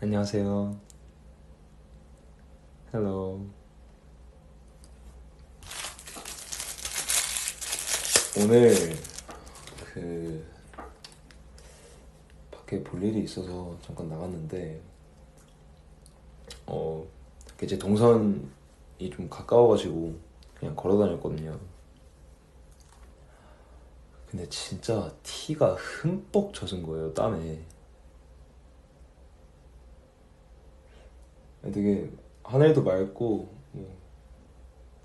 안녕하세요. 헬로. 오늘 그 밖에 볼 일이 있어서 잠깐 나갔는데 어 이제 동선이 좀 가까워가지고 그냥 걸어 다녔거든요. 근데 진짜 티가 흠뻑 젖은 거예요, 땀에. 되게 하늘도 맑고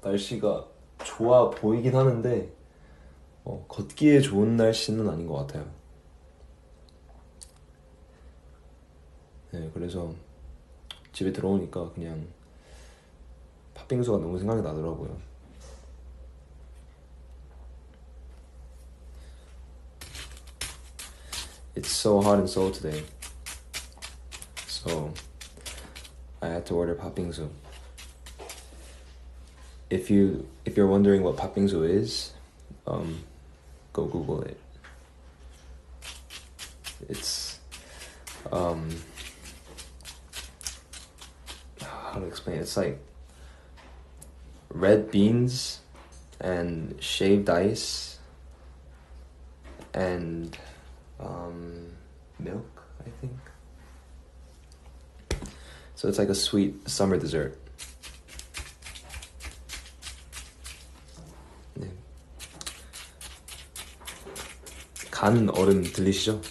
날씨가 좋아 보이긴 하는데 걷기에 좋은 날씨는 아닌 것 같아요. 네, 그래서 집에 들어오니까 그냥 팥빙수가 너무 생각이 나더라고요. It's so hot and so today. So I had to order 팥빙수. If you're wondering what 팥빙수 is, go Google it. It's how to explain it? It's like red beans and shaved ice and milk, I think. So it's like a sweet summer dessert. 네. 간 얼음 들리시죠?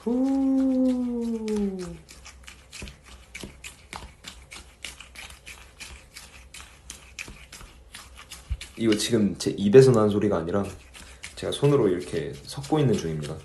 후. 이거 지금 제 입에서 나는 소리가 아니라 제가 손으로 이렇게 섞고 있는 중입니다.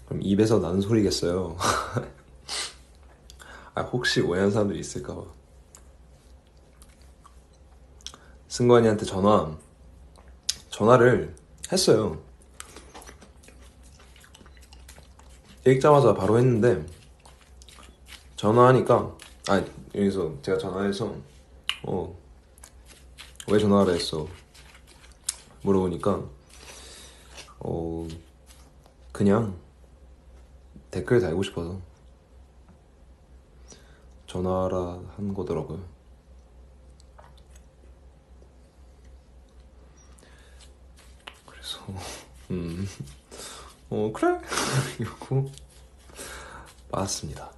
그럼 입에서 나는 소리겠어요. 아, 혹시 오해하는 사람들이 있을까봐. 승관이한테 전화를 했어요. 읽자마자 바로 했는데 전화하니까 여기서 제가 전화해서 왜 전화를 했어? 물어보니까 그냥 댓글 달고 싶어서 전화라 한 거더라고요. 그래서 그래? 이러고 맞습니다.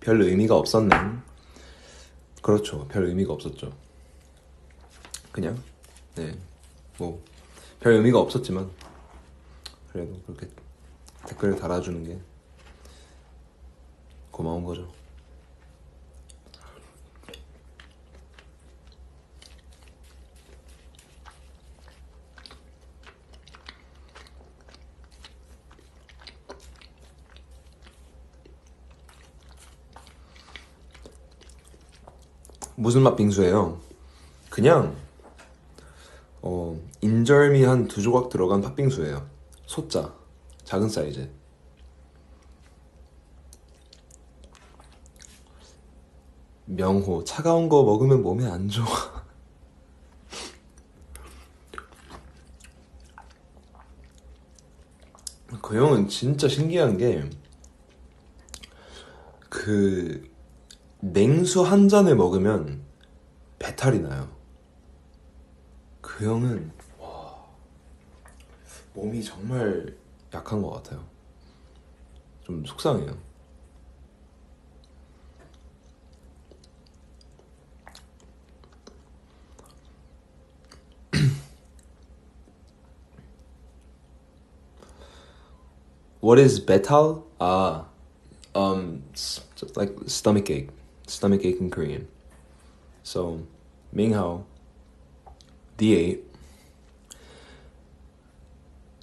별 의미가 없었네. 그렇죠. 별 의미가 없었죠. 그냥 별 의미가 없었지만 그래도 그렇게 댓글을 달아주는 게 고마운 거죠. 무슨 맛 빙수예요? 그냥 인절미 한 2조각 들어간 팥빙수예요. 소짜 작은 사이즈. 명호, 차가운 거 먹으면 몸에 안 좋아. 그 형은 진짜 신기한 게 그 냉수 한 잔을 먹으면 배탈이 나요. 그 형은 몸이 정말 약한 것 같아요. 좀 속상해요. What is betal? Like stomach ache in Korean. So, Minghao, D8,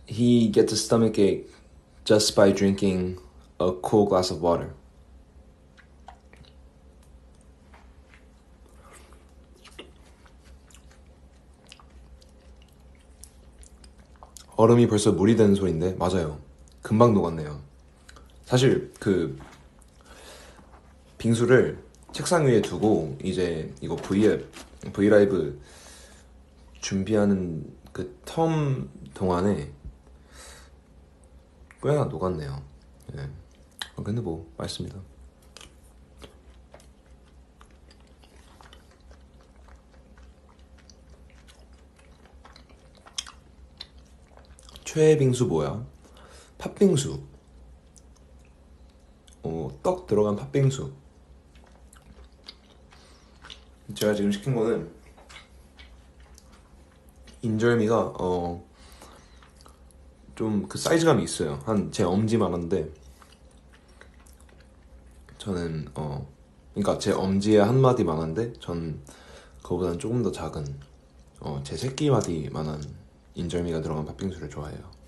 he gets a stomach ache just by drinking a cool glass of water. 얼음이 벌써 물이 되는 소리인데 맞아요. 금방 녹았네요. 사실 그 빙수를 책상 위에 두고 이제 이거 브이라이브 준비하는 그 텀 동안에 꽤나 녹았네요. 예. 근데 뭐 맛있습니다. 최애 빙수 뭐야? 팥빙수. 떡 들어간 팥빙수. 제가 지금 시킨 거는 인절미가 좀 그 사이즈감이 있어요. 한 제 엄지만한데 저는 그러니까 제 엄지의 한 마디만한데 전 그거보다는 조금 더 작은 제 새끼 마디만한 인절미가 들어간 팥빙수를 좋아해요.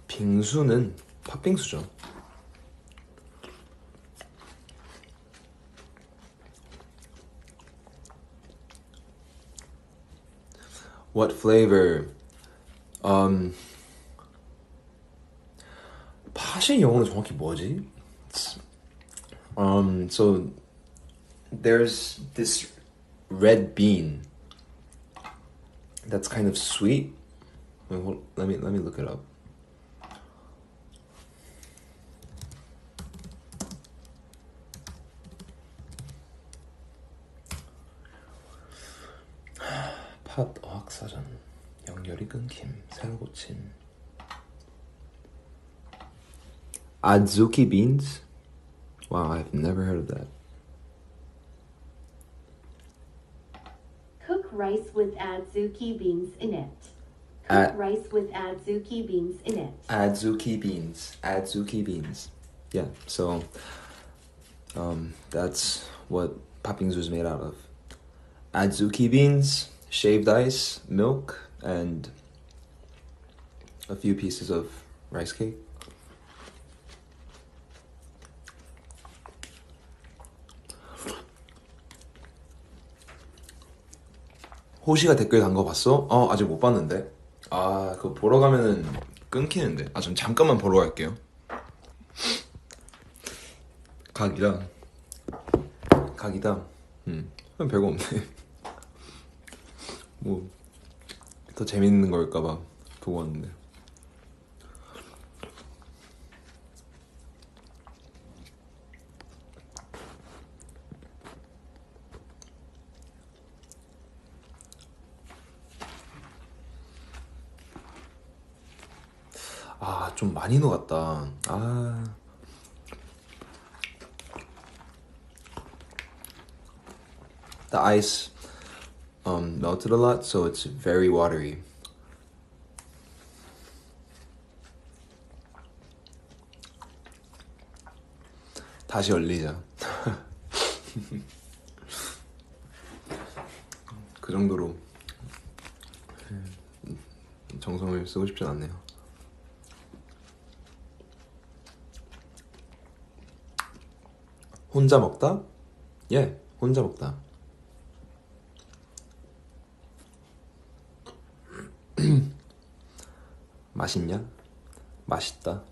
빙수는 팥빙수죠. What flavor? 팥의 영어는 정확히 뭐지? So there's this red bean that's kind of sweet. Let me look it up. 팥 어학사전 연결이 끊김 새로 고침. Adzuki beans? Wow, I've never heard of that. Cook rice with adzuki beans in it. Cook rice with adzuki beans in it. Adzuki beans. Yeah, so that's what 팥빙수 is made out of. Adzuki beans, shaved ice, milk, and a few pieces of rice cake. 호시가 댓글 단 거 봤어? 아직 못 봤는데. 그거 보러 가면은 끊기는데. 전 잠깐만 보러 갈게요. 각이다. 별거 없네. 뭐 더 재밌는 걸까봐 보고 왔는데. 좀 많이 녹았다. The ice melted a lot, so it's very watery. 다시 얼리자. 그 정도로 정성을 쓰고 싶진 않네요. 혼자 먹다? 예, 혼자 먹다. 맛있냐? 맛있다.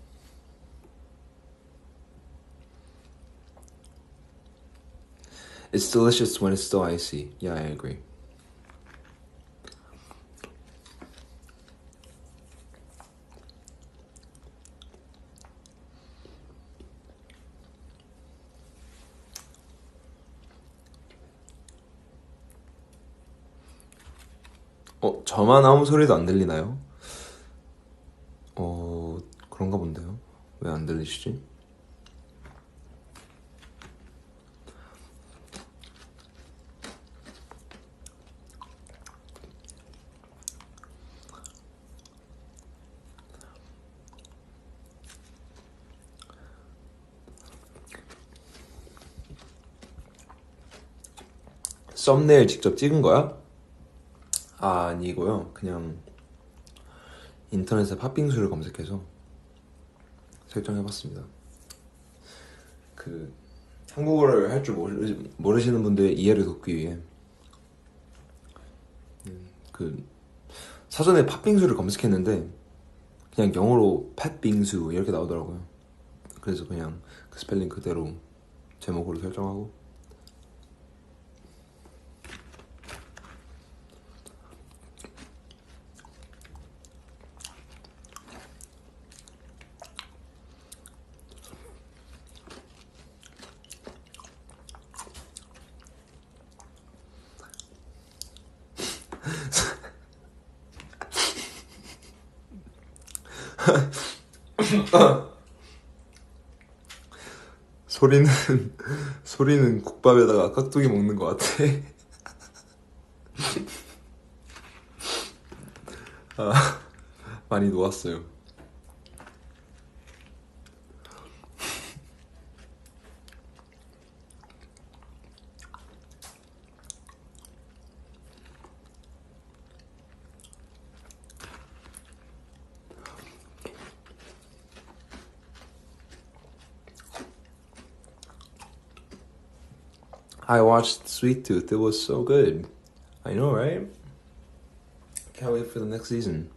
It's delicious when it's still icy. Yeah, I agree. 저만 아무 소리도 안 들리나요? 그런가 본데요. 왜 안 들리시지? 썸네일 직접 찍은 거야? 아니고요. 그냥 인터넷에 팥빙수를 검색해서 설정해봤습니다. 그 한국어를 할 줄 모르시는 분들의 이해를 돕기 위해 그 사전에 팥빙수를 검색했는데 그냥 영어로 팥빙수 이렇게 나오더라고요. 그래서 그냥 그 스펠링 그대로 제목으로 설정하고 소리는 국밥에다가 깍두기 먹는 것 같아. 많이 놓았어요. I watched Sweet Tooth. It was so good. I know, right? Can't wait for the next season.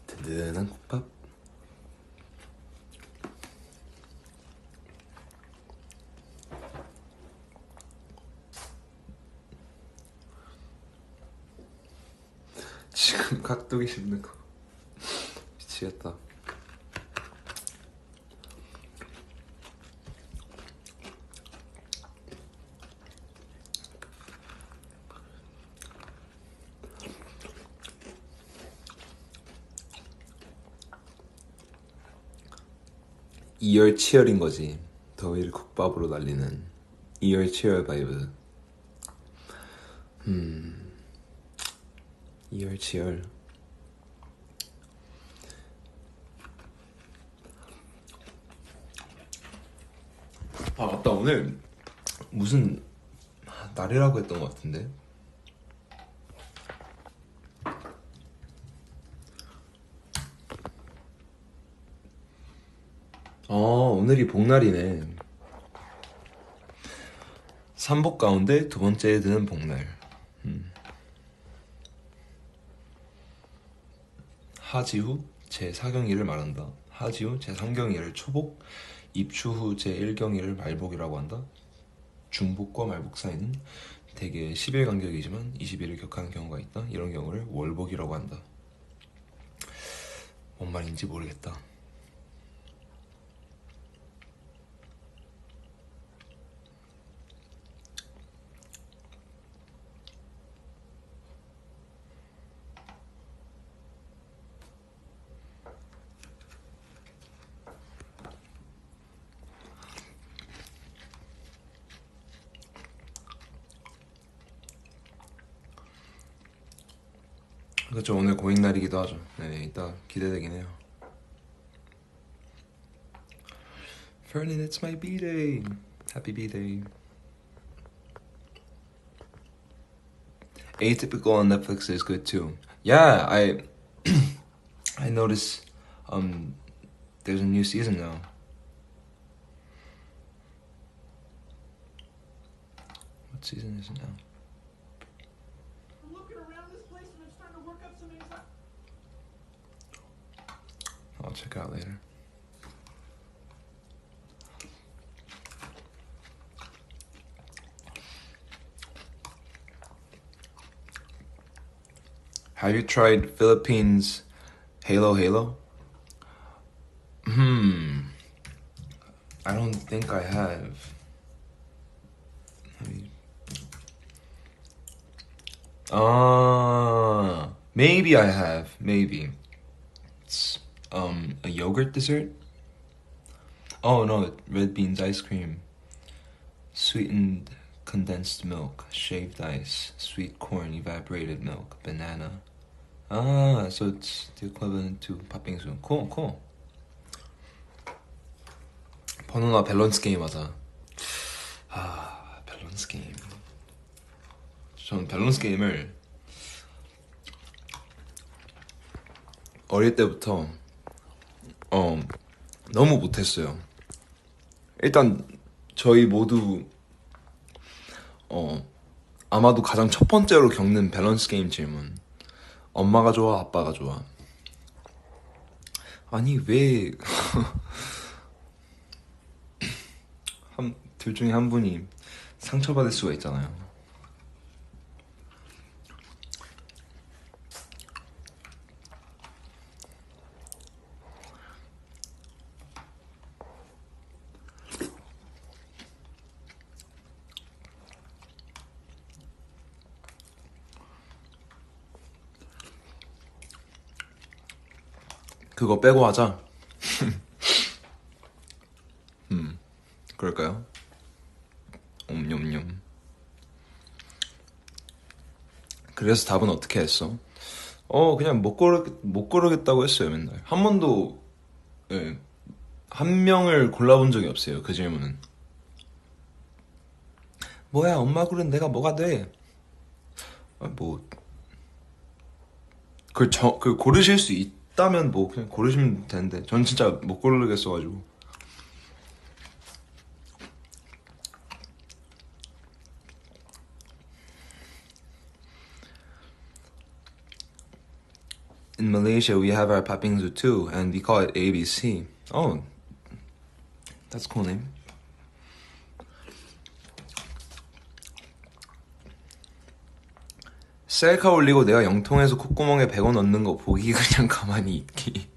든든한 국밥. 지금 깍두기 씹는 거 미치겠다. 이열치열인 거지. 더위를 국밥으로 날리는 이열치열 바이브. 이열치열. 맞다. 오늘 무슨 날이라고 했던 것 같은데. 오늘이 복날이네. 삼복 가운데 두 번째에 드는 복날. 하지 후 제4경일을 말한다. 하지 후 제3경일을 초복, 입추 후 제1경일을 말복이라고 한다. 중복과 말복 사이는 대개 10일 간격이지만 20일을 격하는 경우가 있다. 이런 경우를 월복이라고 한다. 뭔 말인지 모르겠다. 그렇죠. 오늘 고잉날이기도 하죠. 네, 이따 기대되긴 해요. Fernin, it's my B-day. Happy B-day. Atypical on Netflix is good too. Yeah, I noticed there's a new season now. What season is it now? I'm looking around this place and I'm starting to work up some anxiety. I'll check out later. Have you tried Philippines Halo? I don't think I have. Maybe I have. Maybe. It's a yogurt dessert? Oh no, red beans ice cream. Sweetened condensed milk, shaved ice, sweet corn, evaporated milk, banana. So it's the equivalent to 팥빙수. Cool. 번호나 밸런스 게임 하자. 밸런스 게임. 저는 밸런스 게임을 어릴 때부터 너무 못했어요. 일단 저희 모두 아마도 가장 첫 번째로 겪는 밸런스 게임 질문. 엄마가 좋아, 아빠가 좋아? 아니 왜 둘 중에 한 분이 상처받을 수가 있잖아요. 그거 빼고 하자. 그럴까요? 옴뇸뇸. 그래서 답은 어떻게 했어? 그냥 못 고르겠다고 했어요. 맨날 한 번도 한 명을 골라본 적이 없어요. 그 질문은. 뭐야 엄마 고른 내가 뭐가 돼? 뭐 그걸 고르실 수 있다면 뭐 그냥 고르시면 되는데 전 진짜 못 고르겠어가지고. In Malaysia, we have our 팥빙수 too, and we call it ABC. Oh, that's a cool name. 셀카 올리고 내가 영통에서 콧구멍에 100원 넣는 거 보기 그냥 가만히 있기.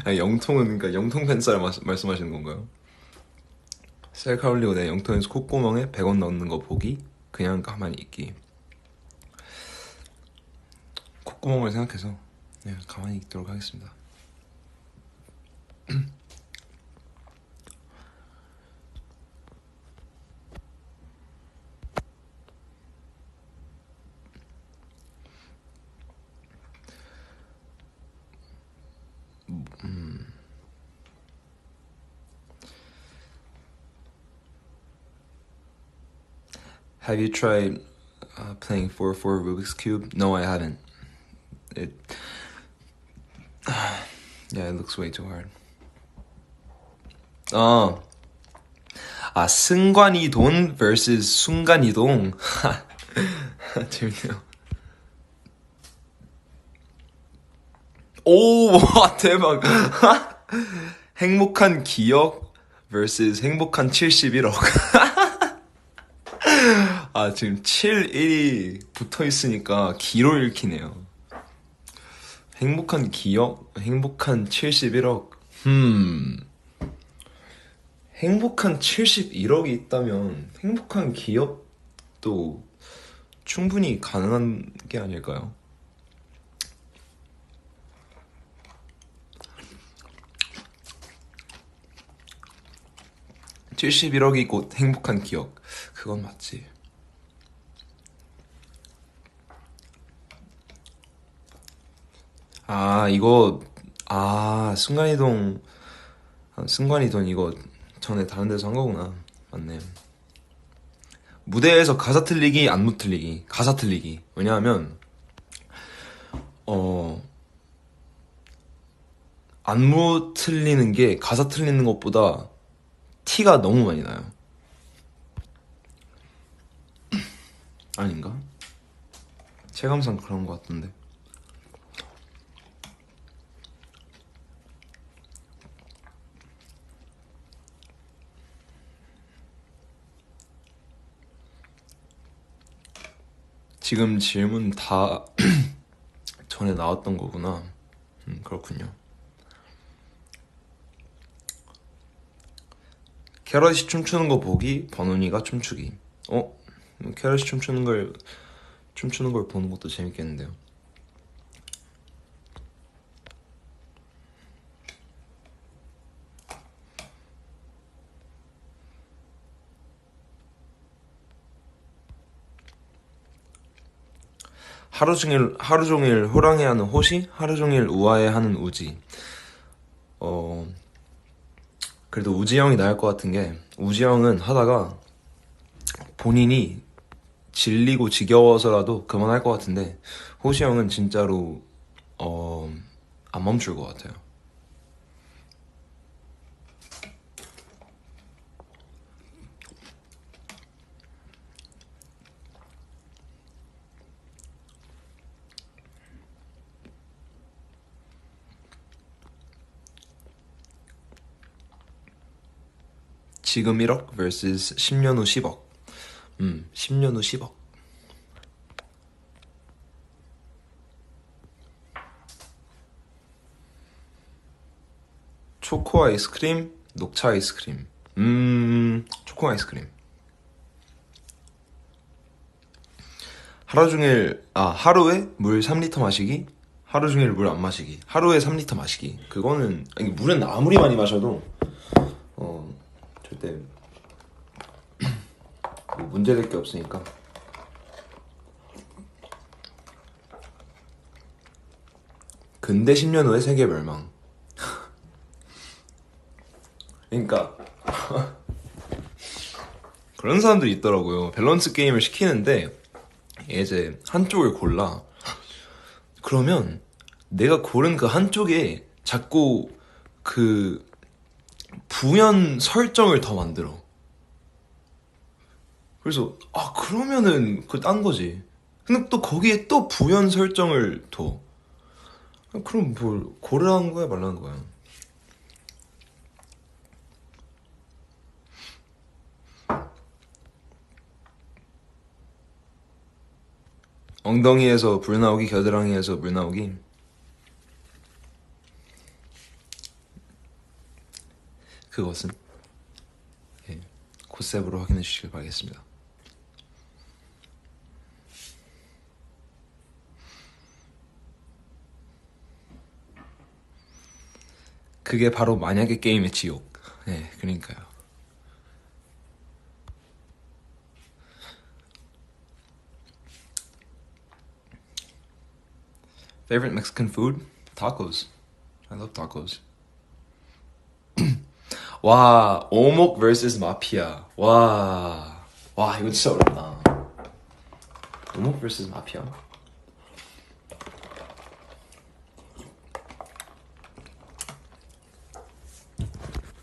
영통은 그러니까 영통 팬쌀 말씀하시는 건가요? 셀카 올리고 내가 영통에서 콧구멍에 100원 넣는 거 보기 그냥 가만히 있기. 콧구멍을 생각해서 가만히 있도록 하겠습니다. Have you tried playing 4-4 Rubik's Cube? No, I haven't. It looks way too hard. 승관이동 vs 순간이동. 재밌네요. 오, 와, 대박. 행복한 기억 vs 행복한 71억. 지금 7, 1이 붙어 있으니까 기로 읽히네요. 행복한 기억, 행복한 71억. 행복한 71억이 있다면 행복한 기억도 충분히 가능한 게 아닐까요? (71억이) 곧 행복한 기억. 그건 맞지. 이거 순간이동 이거 전에 다른 데서 한 거구나. 맞네. 무대에서 가사 틀리기, 안무 틀리기. 가사 틀리기. 왜냐하면 안무 틀리는 게 가사 틀리는 것보다 티가 너무 많이 나요. 아닌가? 체감상 그런 것 같던데. 지금 질문 다 전에 나왔던 거구나. 그렇군요. 캐럿이 춤추는 거 보기, 버논이가 춤추기. 캐럿이 춤추는 걸 보는 것도 재밌겠는데요. 하루 종일 호랑이하는 호시, 하루 종일 우아해하는 우지. 그래도 우지 형이 나을 것 같은 게, 우지 형은 하다가 본인이 질리고 지겨워서라도 그만할 것 같은데, 호시 형은 진짜로 안 멈출 것 같아요. 지금 1억 vs 10년 후 10억. 10년 후 10억. 초코 아이스크림, 녹차 아이스크림. 초코 아이스크림. 하루에 물 3리터 마시기, 하루 종일 물 안 마시기. 하루에 3리터 마시기. 그거는, 아니, 물은 아무리 많이 마셔도 절대 뭐 문제될 게 없으니까. 근대 10년 후에 세계 멸망. 그러니까 그런 사람들이 있더라고요. 밸런스 게임을 시키는데 이제 한쪽을 골라. 그러면 내가 고른 그 한쪽에 자꾸 그 부연 설정을 더 만들어. 그래서 그러면은 그 딴 거지. 근데 또 거기에 또 부연 설정을 둬. 그럼 뭘 고르라는 거야 말라는 거야. 엉덩이에서 불 나오기, 겨드랑이에서 물 나오기. 그것은 코셉으로 확인해 주시길 바라겠습니다. 그게 바로 만약의 게임의 지옥. 네, 그러니까요. Favorite Mexican food? Tacos. I love tacos. 와, 오목 vs 마피아. 와, 이거 진짜 어렵다. 오목 vs 마피아.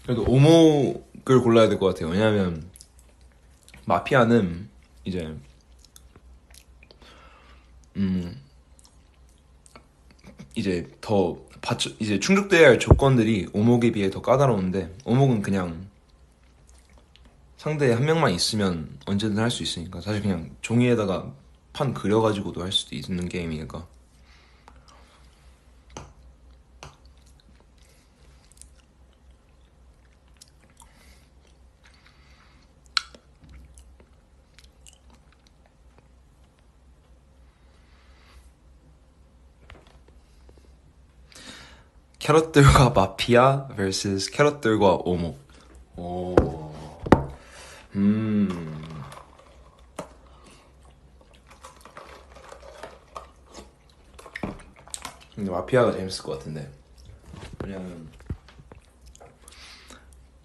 그래도 오목을 골라야 될 것 같아요. 왜냐면 마피아는 이제 이제 충족돼야 할 조건들이 오목에 비해 더 까다로운데, 오목은 그냥 상대에 한 명만 있으면 언제든 할 수 있으니까, 사실 그냥 종이에다가 판 그려가지고도 할 수도 있는 게임이니까. 캐럿들과 마피아 vs 캐럿들과 오목. 근데 마피아가 재밌을 것 같은데. 왜냐면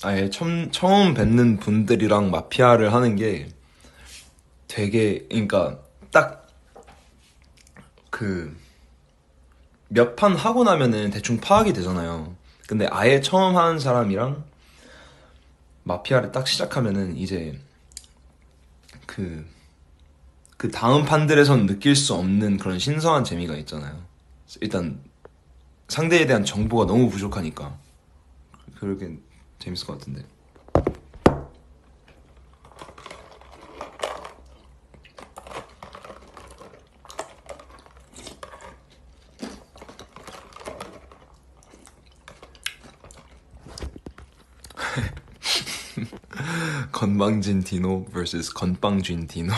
아예 처음 뵙는 분들이랑 마피아를 하는 게 되게, 그러니까 딱 그 몇 판 하고 나면은 대충 파악이 되잖아요. 근데 아예 처음 하는 사람이랑 마피아를 딱 시작하면은 이제 그 다음 판들에선 느낄 수 없는 그런 신선한 재미가 있잖아요. 일단 상대에 대한 정보가 너무 부족하니까. 그러게 재밌을 것 같은데. 건방진 디노 vs 건빵진 디노.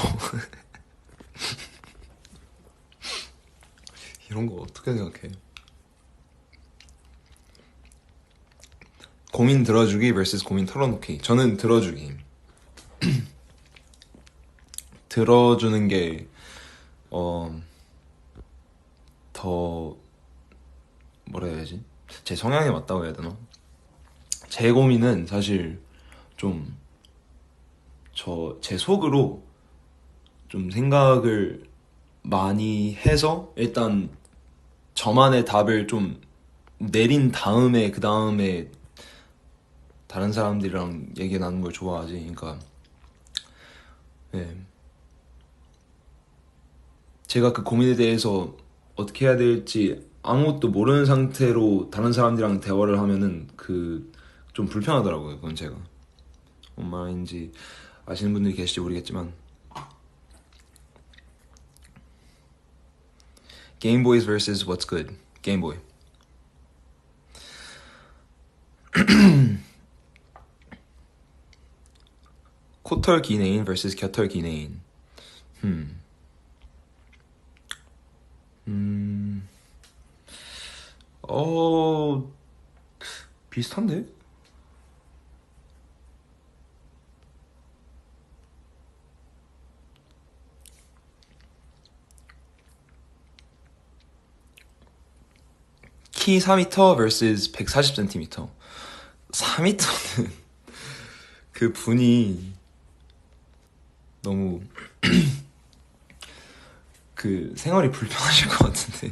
이런 거 어떻게 생각해? 고민 들어주기 vs 고민 털어놓기. 저는 들어주기. 들어주는 게 더 뭐라 해야지? 제 성향에 맞다고 해야 되나? 제 고민은 사실 좀 제 속으로 좀 생각을 많이 해서 일단 저만의 답을 좀 내린 다음에 그 다음에 다른 사람들이랑 얘기 나누는 걸 좋아하지. 그러니까 네. 제가 그 고민에 대해서 어떻게 해야 될지 아무것도 모르는 상태로 다른 사람들이랑 대화를 하면은 좀 불편하더라고요. 그건 제가 뭔 말인지 아시는 분들이 계실지 모르겠지만 Game Boys vs What's Good. Game Boy. 코털 기내인 vs 겨털 기내인. 비슷한데? 키 4m vs 140cm. 4m는 그 분이 너무 그 생활이 불편하실 것 같은데.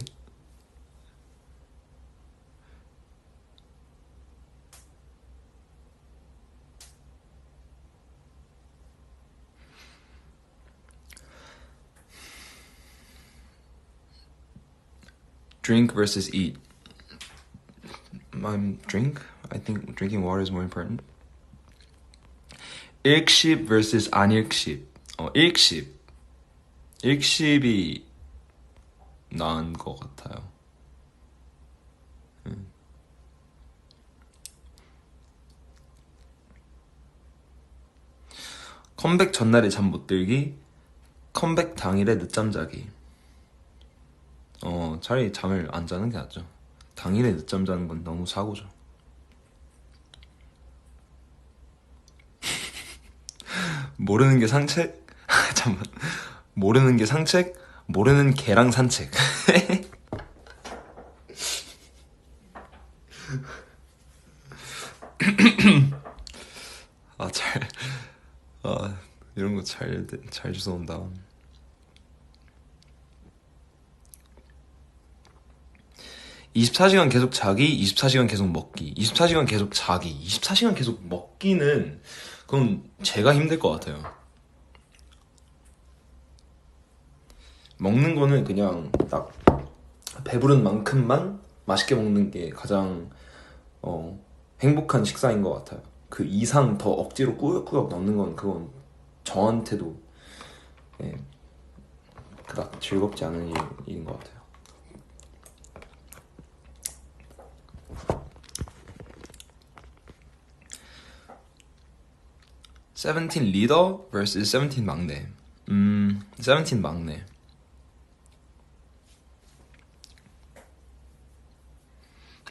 Drink versus eat. Drink? I think drinking water is more important. 일식 vs 안 일식. 일식. 일식이 나은 것 같아요. 컴백 전날에 잠 못 들기, 컴백 당일에 늦잠 자기. 차라리 잠을 안 자는 게 낫죠. 당일에 늦잠 자는 건 너무 사고죠. 모르는 게 산책? 잠깐만. 모르는 게 산책? 모르는 개랑 산책. 이런 거 잘 주워온다. 24시간 계속 자기, 24시간 계속 먹기. 24시간 계속 자기, 24시간 계속 먹기는 그건 제가 힘들 것 같아요. 먹는 거는 그냥 딱 배부른 만큼만 맛있게 먹는 게 가장 행복한 식사인 것 같아요. 그 이상 더 억지로 꾸역꾸역 넣는 건 그건 저한테도 그닥 즐겁지 않은 일인 것 같아요. 세븐틴 리더 vs 세븐틴 막내. 세븐틴 막내.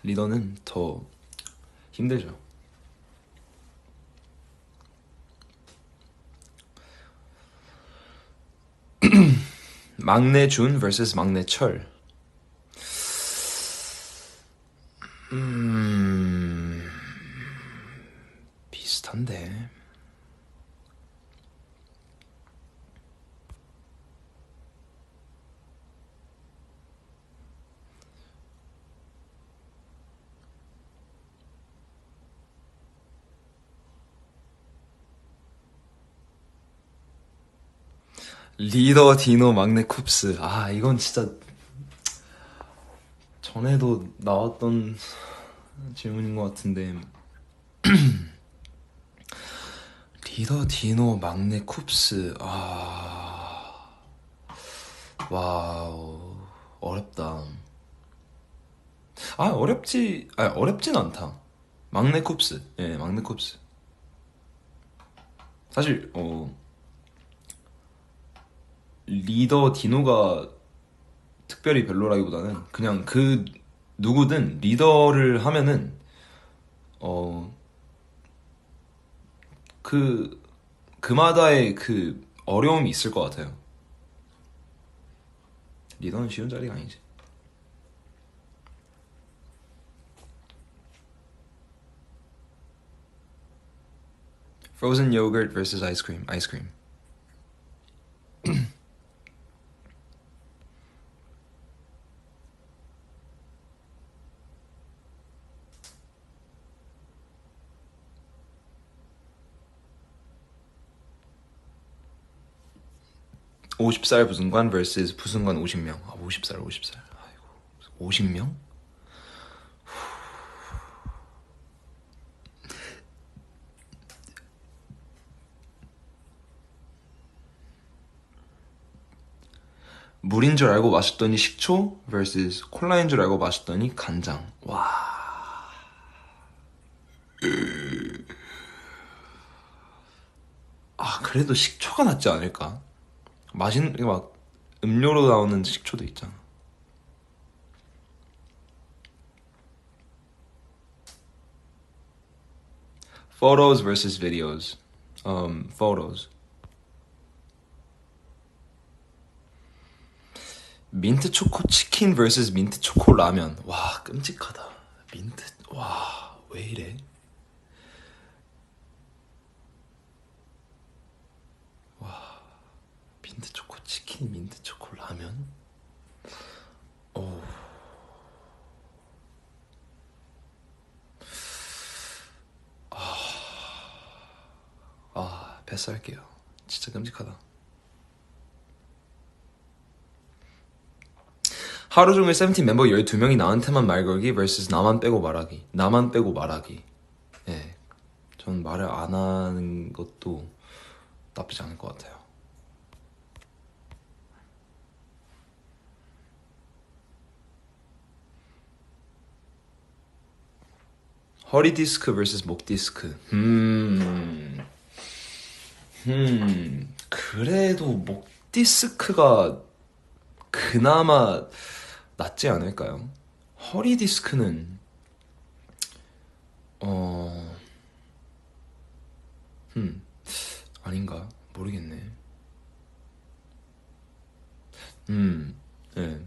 리더는 더 힘들죠. 막내 준 vs 막내 철. 비슷한데. 리더 디노 막내 쿱스. 이건 진짜 전에도 나왔던 질문인 것 같은데. 리더 디노 막내 쿱스. 와우, 어렵다. 어렵진 않다. 막내 쿱스. 예, 막내 쿱스. 사실 리더 디노가 특별히 별로라기보다는 그냥 그 누구든 리더를 하면은 그마다의 그 어려움이 있을 것 같아요. 리더는 쉬운 자리가 아니지. Frozen yogurt versus ice cream. Ice cream. (50살) 부승관 vs 부승관 50명. 50살. 아이고, 50명? 물인 줄 알고 마셨더니 식초 vs 콜라인 줄 알고 마셨더니 간장. 와. 그래도 식초가 낫지 않을까? 막 음료로 나오는 식초도 있잖아. Photos versus videos. Photos. 민트 초코 치킨 vs 민트 초코 라면. 와, 끔찍하다. 와, 왜 이래? 와, 민트 초코 치킨, 민트 초코 라면? 오. 패스할게요. 진짜 끔찍하다. 하루 종일 세븐틴 멤버 12명이 나한테만 말 걸기 vs 나만 빼고 말하기. 나만 빼고 말하기. 네, 전 말을 안 하는 것도 나쁘지 않을 것 같아요. 허리 디스크 vs 목 디스크. 그래도 목 디스크가 그나마 낫지 않을까요? 허리 디스크는 아닌가? 모르겠네. 네.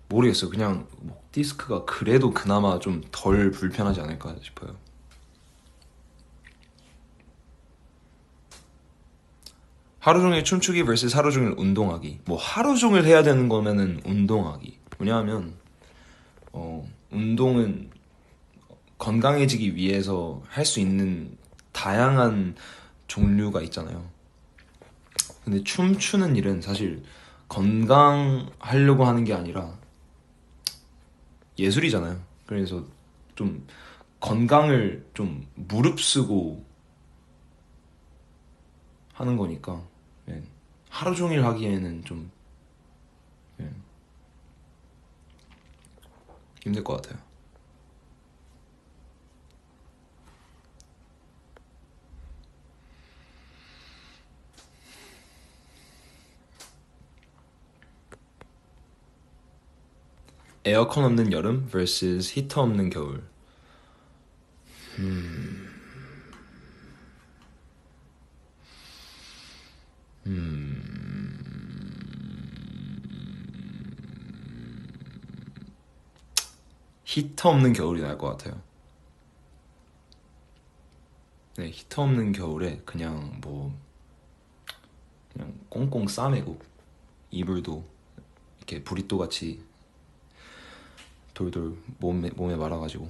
모르겠어. 그냥 목 디스크가 그래도 그나마 좀 덜 불편하지 않을까 싶어요. 하루 종일 춤추기 vs 하루 종일 운동하기. 뭐 하루 종일 해야 되는 거면은 운동하기. 왜냐하면 운동은 건강해지기 위해서 할 수 있는 다양한 종류가 있잖아요. 근데 춤추는 일은 사실 건강하려고 하는 게 아니라 예술이잖아요. 그래서 좀 건강을 좀 무릅쓰고 하는 거니까 하루 종일 하기에는 좀 힘들 것 같아요. 에어컨 없는 여름 vs 히터 없는 겨울. 히터 없는 겨울이 나을 것 같아요. 네, 히터 없는 겨울에 그냥 꽁꽁 싸매고 이불도 이렇게 브리또 같이 돌돌 몸에 말아가지고.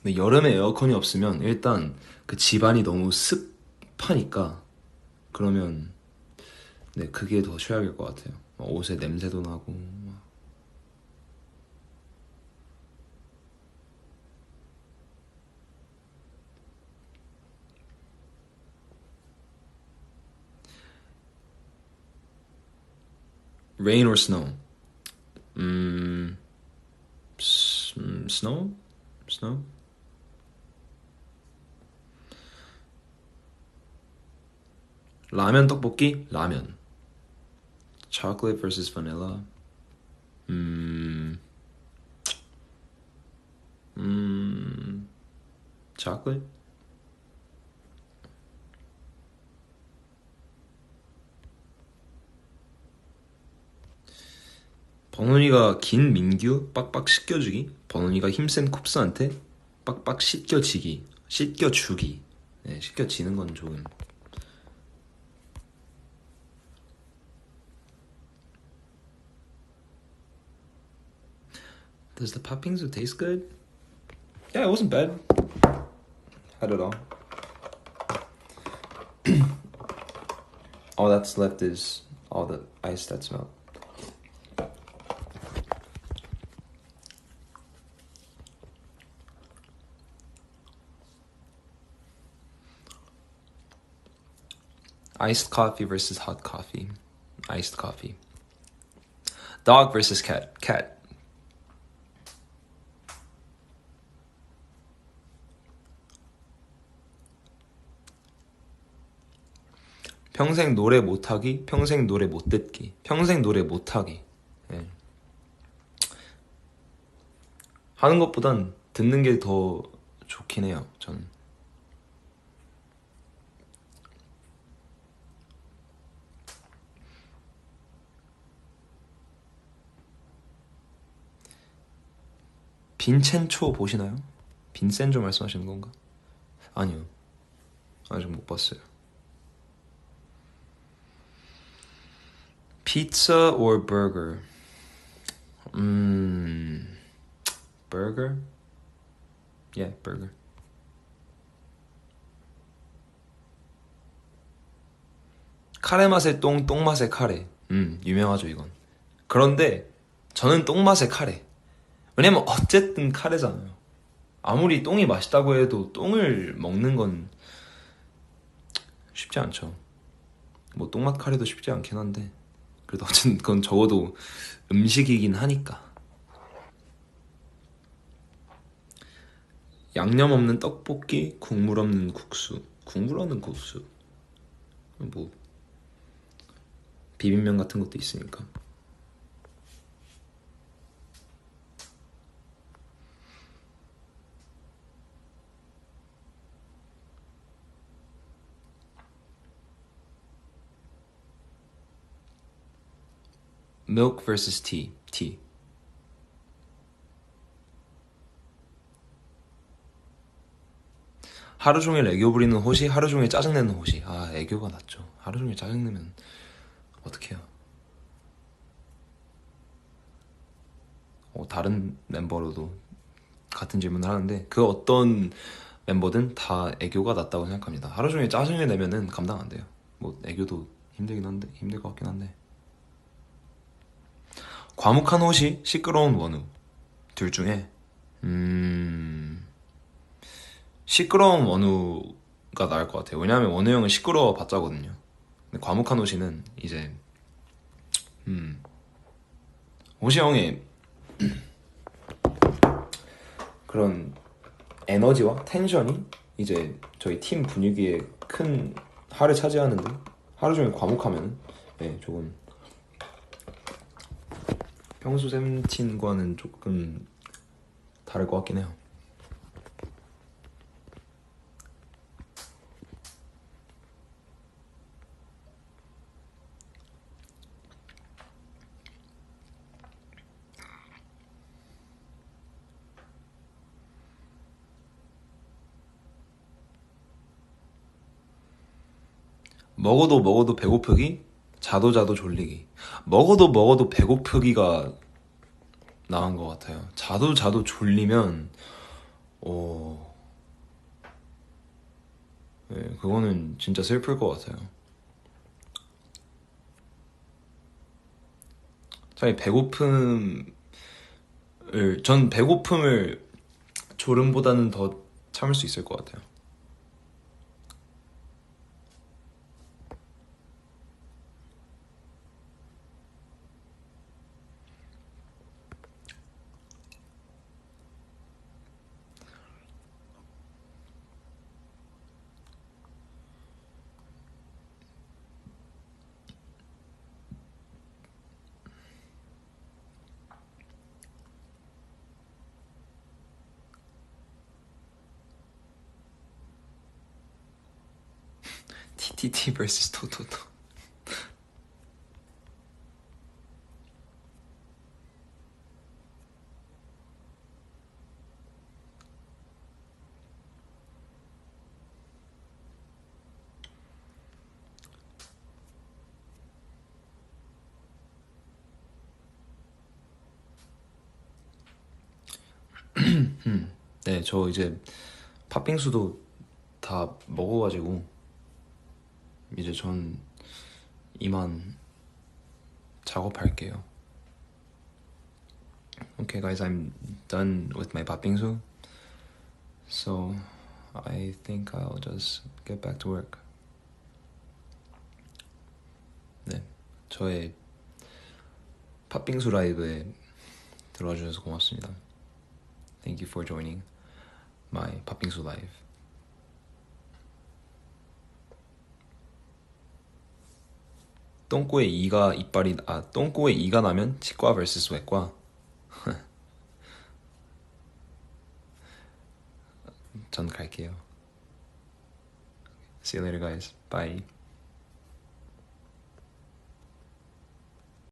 근데 여름에 에어컨이 없으면 일단 그 집안이 너무 습하니까 그러면 네, 그게 더 최악일 것 같아요. 옷에 냄새도 나고. Rain or snow? Snow? Snow? 라면 떡볶이? 라면. Chocolate vs vanilla. chocolate? 버논이가 긴 민규 빡빡 씻겨주기. 버논이가 힘센 쿱스한테 빡빡 씻겨지기. 씻겨주기. 네, 씻겨지는 건 조금. Does the poppingsu taste good? Yeah, it wasn't bad. Had it all. All that's left is all the ice that's melted. Iced coffee versus hot coffee. Iced coffee. Dog versus cat. Cat. 평생 노래 못하기, 평생 노래 못 듣기. 평생 노래 못하기. 예. 하는 것보단 듣는 게 더 좋긴 해요, 저는. 빈첸초 보시나요? 빈센조 말씀하시는 건가? 아니요. 아직 못 봤어요. Pizza or burger? burger? Yeah, burger. 카레 맛의 똥, 똥 맛의 카레. 유명하죠, 이건. 그런데 저는 똥 맛의 카레. 왜냐면 어쨌든 카레잖아요. 아무리 똥이 맛있다고 해도 똥을 먹는 건 쉽지 않죠. 뭐 똥맛 카레도 쉽지 않긴 한데 그래도 어쨌든 그건 적어도 음식이긴 하니까. 양념 없는 떡볶이, 국물 없는 국수. 국물 없는 국수. 뭐 비빔면 같은 것도 있으니까. Milk vs tea. tea. 하루 종일 애교 부리는 호시, 하루 종일 짜증내는 호시. 아, 애교가 낫죠. 하루 종일 짜증내면 어떡해요. 다른 멤버로도 같은 질문을 하는데 그 어떤 멤버든 다 애교가 낫다고 생각합니다. 하루 종일 짜증을 내면은 감당 안 돼요. 뭐 애교도 힘들긴 한데 힘들 것 같긴 한데. 과묵한 호시, 시끄러운 원우. 둘 중에 시끄러운 원우가 나을 것 같아요. 왜냐하면 원우 형은 시끄러워 봤자거든요. 근데 과묵한 호시는 이제 호시 형의 그런 에너지와 텐션이 이제 저희 팀 분위기에 큰 할을 차지하는데 하루 종일 과묵하면 조금 평소 샘틴과는 조금 다를 것 같긴 해요. 먹어도 먹어도 배고프기, 자도 자도 졸리기. 먹어도 먹어도 배고프기가 나은 것 같아요. 자도 자도 졸리면 그거는 진짜 슬플 것 같아요. 차라리 전 배고픔을 졸음보다는 더 참을 수 있을 것 같아요. TTT vs 토토토. 네, 저 이제 팥빙수도 다 먹어가지고 이제 전 이만 작업할게요. Okay, guys, I'm done with my 팥빙수. So I think I'll just get back to work. 네, 저의 팥빙수 라이브에 들어와 주셔서 고맙습니다. Thank you for joining my 팥빙수 live. 똥꼬에 똥꼬에 이가 나면 치과 vs 외과. 전 갈게요. See you later, guys. Bye.